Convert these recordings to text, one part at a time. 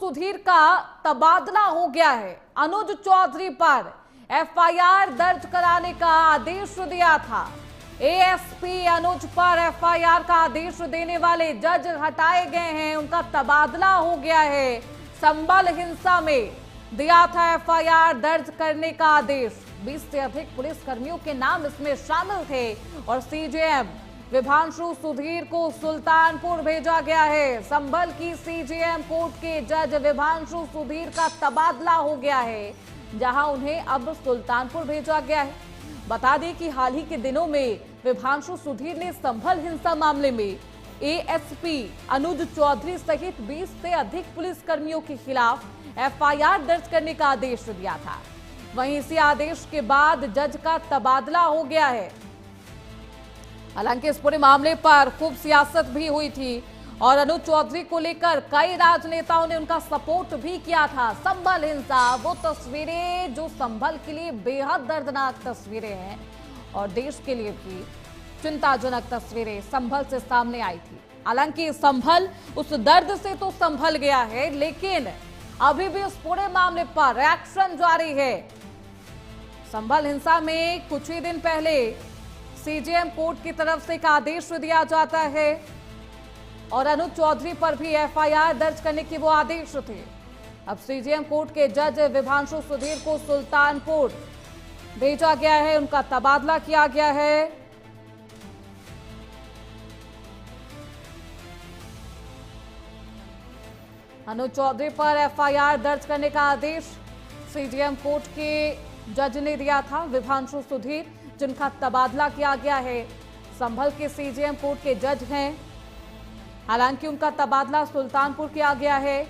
सुधीर का तबादला हो गया है। अनुज चौधरी पर एफआईआर दर्ज कराने का आदेश दिया था। एएसपी अनुज पर एफआईआर का आदेश देने वाले जज हटाए गए हैं, उनका तबादला हो गया है। संभल हिंसा में दिया था एफआईआर दर्ज करने का आदेश। 20 से अधिक पुलिस कर्मियों के नाम इसमें शामिल थे और सीजेएम विभांशु सुधीर को सुल्तानपुर भेजा गया है। संभल की सीजेएम कोर्ट के जज विभांशु सुधीर का तबादला हो गया है, जहां उन्हें अब सुल्तानपुर भेजा गया है। बता दें कि हाल ही के दिनों में विभांशु सुधीर ने संभल हिंसा मामले में एएसपी अनुज चौधरी सहित 20 से अधिक पुलिस कर्मियों के खिलाफ एफआईआर दर्ज करने का आदेश दिया था। वहीं इसी आदेश के बाद जज का तबादला हो गया है। हालांकि इस पूरे मामले पर खूब सियासत भी हुई थी और अनुज चौधरी को लेकर कई राजनेताओं ने उनका सपोर्ट भी किया था। संभल हिंसा वो तस्वीरें जो संभल के लिए बेहद दर्दनाक तस्वीरें हैं और देश के लिए भी चिंताजनक तस्वीरें संभल से सामने आई थी। हालांकि संभल उस दर्द से तो संभल गया है, लेकिन अभी भी उस पूरे मामले पर रिएक्शन जारी है। संभल हिंसा में कुछ ही दिन पहले सीजेएम कोर्ट की तरफ से एक आदेश दिया जाता है और अनुज चौधरी पर भी एफआईआर दर्ज करने के वो आदेश थे। अब सीजेएम कोर्ट के जज विभांशु सुधीर को सुल्तानपुर भेजा गया है, उनका तबादला किया गया है। अनुज चौधरी पर एफआईआर दर्ज करने का आदेश सीजेएम कोर्ट के जज ने दिया था। विभांशु सुधीर जिनका तबादला किया गया है, संभल के सीजेएम कोर्ट के जज हैं। हालांकि उनका तबादला सुल्तानपुर किया गया है।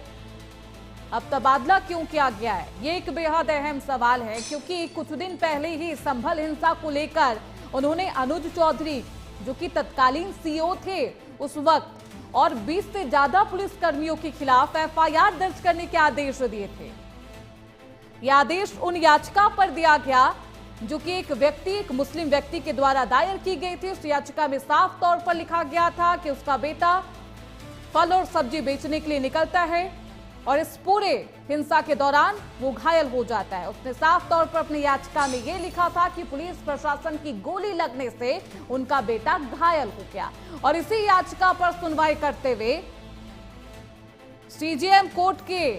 अब तबादला क्यों किया गया है, ये एक बेहद अहम सवाल है, क्योंकि कुछ दिन पहले ही संभल हिंसा को लेकर उन्होंने अनुज चौधरी, जो कि तत्कालीन सीओ थे उस वक्त, और 20 से ज्यादा पुलिस कर्मियों के खिलाफ एफआईआर दर्ज करने के आदेश दिए थे। यह आदेश उन याचिका पर दिया गया जो कि एक मुस्लिम व्यक्ति के द्वारा दायर की गई थी। उस याचिका में साफ तौर पर लिखा गया था कि उसका बेटा फल और सब्जी बेचने के लिए निकलता है और इस पूरे हिंसा के दौरान वो घायल हो जाता है। उसने साफ तौर पर अपनी याचिका में ये लिखा था कि पुलिस प्रशासन की गोली लगने से उनका बेटा घायल हो गया। और इसी याचिका पर सुनवाई करते हुए सीजेएम कोर्ट के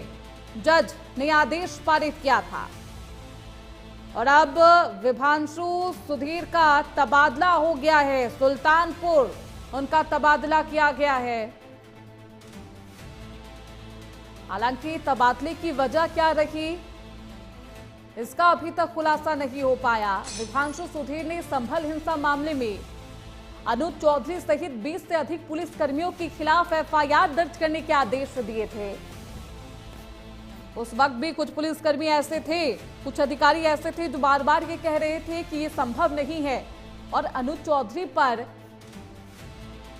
जज ने आदेश पारित किया था और अब विभांशु सुधीर का तबादला हो गया है। सुल्तानपुर उनका तबादला किया गया है। हालांकि तबादले की वजह क्या रही, इसका अभी तक खुलासा नहीं हो पाया। विभांशु सुधीर ने संभल हिंसा मामले में अनुज चौधरी सहित 20 से अधिक पुलिस कर्मियों के खिलाफ एफआईआर दर्ज करने के आदेश दिए थे। उस वक्त भी कुछ पुलिसकर्मी ऐसे थे, कुछ अधिकारी ऐसे थे जो बार बार ये कह रहे थे कि ये संभव नहीं है और अनुज चौधरी पर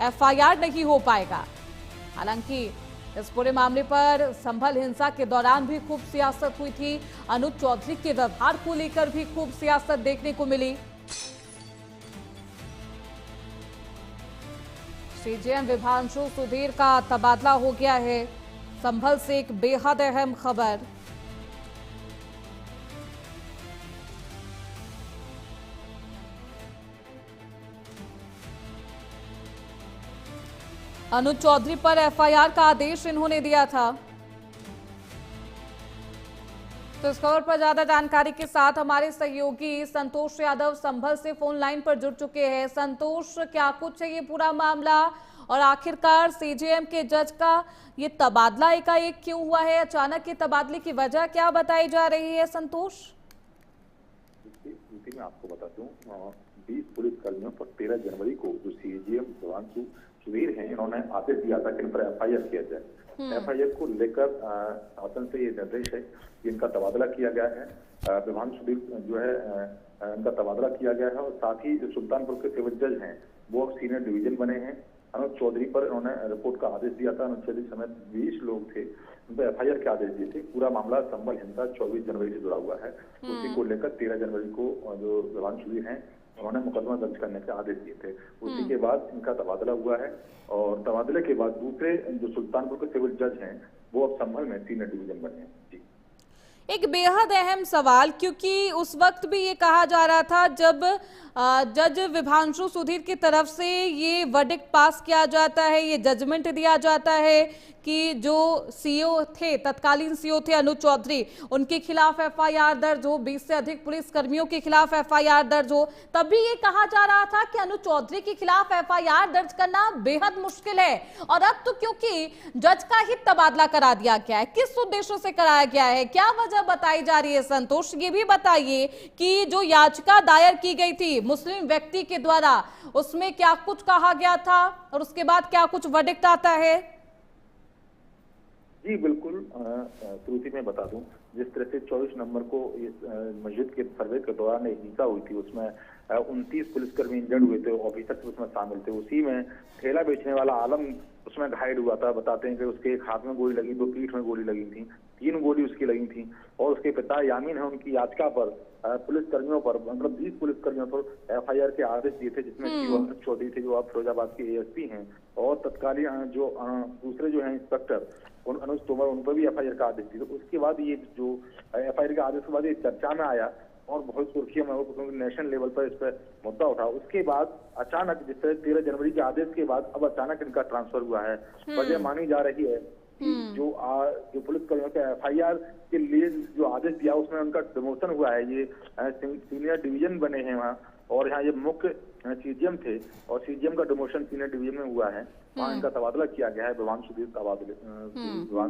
एफआईआर नहीं हो पाएगा। हालांकि इस पूरे मामले पर संभल हिंसा के दौरान भी खूब सियासत हुई थी। अनुज चौधरी के व्यवहार को लेकर भी खूब सियासत देखने को मिली। सीजेएम विभांशु सुधीर का तबादला हो गया है। संभल से एक बेहद अहम खबर। अनुज चौधरी पर एफआईआर का आदेश इन्होंने दिया था। तो इस खबर पर ज्यादा जानकारी के साथ हमारे सहयोगी संतोष यादव संभल से फोन लाइन पर जुड़ चुके हैं। संतोष, क्या कुछ है ये पूरा मामला और आखिरकार सीजेएम के जज का ये तबादला एकाएक क्यों हुआ है? अचानक के तबादले की वजह क्या बताई जा रही है? संतोष, मैं आपको बता दूं, 20 पुलिस कर्मियों पर 13 जनवरी को जो सीजेएम विभांशु सुधीर हैं, इन्होंने आदेश दिया था कि इन पर एफआईआर किया जाए। एफआईआर को लेकर शासन से ये निर्देश है कि इनका तबादला किया गया है। विभांशु सुधीर जो है इनका तबादला किया गया है और साथ ही जो सुल्तानपुर के सिविल जज हैं वो सीनियर डिवीजन बने हैं। अनुज चौधरी पर इन्होंने रिपोर्ट का आदेश दिया था। अनुज चौधरी समेत 20 लोग थे, उन पर एफआईआर के आदेश दिए थे। पूरा मामला संभल हिंसा 24 जनवरी से जुड़ा हुआ है। उसी को लेकर 13 जनवरी को जो विभांशु सुधीर हैं उन्होंने मुकदमा दर्ज करने के आदेश दिए थे। उसी के बाद इनका तबादला हुआ है और तबादले के बाद दूसरे जो सुल्तानपुर के सिविल जज हैं वो अब संभल में सीनियर डिवीजन बने हैं। जी। एक बेहद अहम सवाल, क्योंकि उस वक्त भी ये कहा जा रहा था जब जज विभांशु सुधीर की तरफ से ये वर्डिक्ट पास किया जाता है, ये जजमेंट दिया जाता है कि जो सीओ थे, तत्कालीन सीओ थे अनुज चौधरी, उनके खिलाफ एफआईआर दर्ज हो, 20 से अधिक पुलिस कर्मियों के खिलाफ एफआईआर दर्ज हो, तभी ये कहा जा रहा था कि अनुज चौधरी के खिलाफ एफआईआर दर्ज करना बेहद मुश्किल है। और अब तो क्योंकि जज का ही तबादला करा दिया गया है, किस उद्देश्य से कराया गया है, क्या वजह बताई जा रही है? संतोष, ये भी बताइए कि जो याचिका दायर की गई थी मुस्लिम व्यक्ति के द्वारा, उसमें क्या कुछ कहा गया था और उसके बाद क्या कुछ वर्डिक्ट आता है? जी बिल्कुल, श्रुति में बता दूं, जिस तरह से 24 नवंबर को इस मस्जिद के सर्वे के दौरान एक हिंसा हुई थी, उसमें 29 पुलिसकर्मी इंजर्ड हुए थे, ऑफिसर उसमें शामिल थे। उसी में ठेला बेचने वाला आलम उसमें घायल हुआ था। बताते हैं कि उसके एक हाथ में गोली लगी, 2 पीठ में गोली लगी थी, 3 गोली उसकी लगी थी। और उसके पिता यामीन है, उनकी याचिका पर पुलिस कर्मियों पर, मतलब 20 पुलिस कर्मियों पर एफआईआर के आदेश दिए थे, जिसमें अनुज चौधरी थे जो अब फिरोजाबाद के एएसपी हैं, और तत्कालीन जो दूसरे जो हैं इंस्पेक्टर अनुज तोमर, उन पर भी एफआईआर का आदेश दिया। तो उसके बाद ये जो एफआईआर का आदेश के बाद ये चर्चा में आया और बहुत सुर्खियों में हो, क्योंकि नेशनल लेवल पर इस पर मुद्दा उठा। उसके बाद अचानक, जिस तरह 13 जनवरी के आदेश के बाद अब अचानक इनका ट्रांसफर हुआ है। वजह मानी जा रही है कि जो पुलिस कर्मियों के एफआईआर के लिए जो आदेश दिया उसमें उनका डिमोशन हुआ है। ये सीनियर डिवीजन बने हैं वहाँ, और यहाँ ये मुख्य सीजीएम थे और सीजीएम का डिमोशन सीनियर डिवीजन में हुआ है। वहाँ इनका तबादला किया गया है विभांशु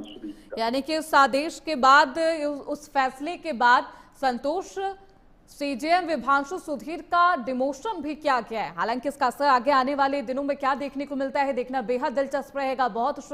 सुधीर। यानी कि उस आदेश के बाद, उस फैसले के बाद संतोष, सीजीएम विभांशु सुधीर का डिमोशन भी किया गया है। हालांकि इसका असर आगे आने वाले दिनों में क्या देखने को मिलता है, देखना बेहद दिलचस्प रहेगा। बहुत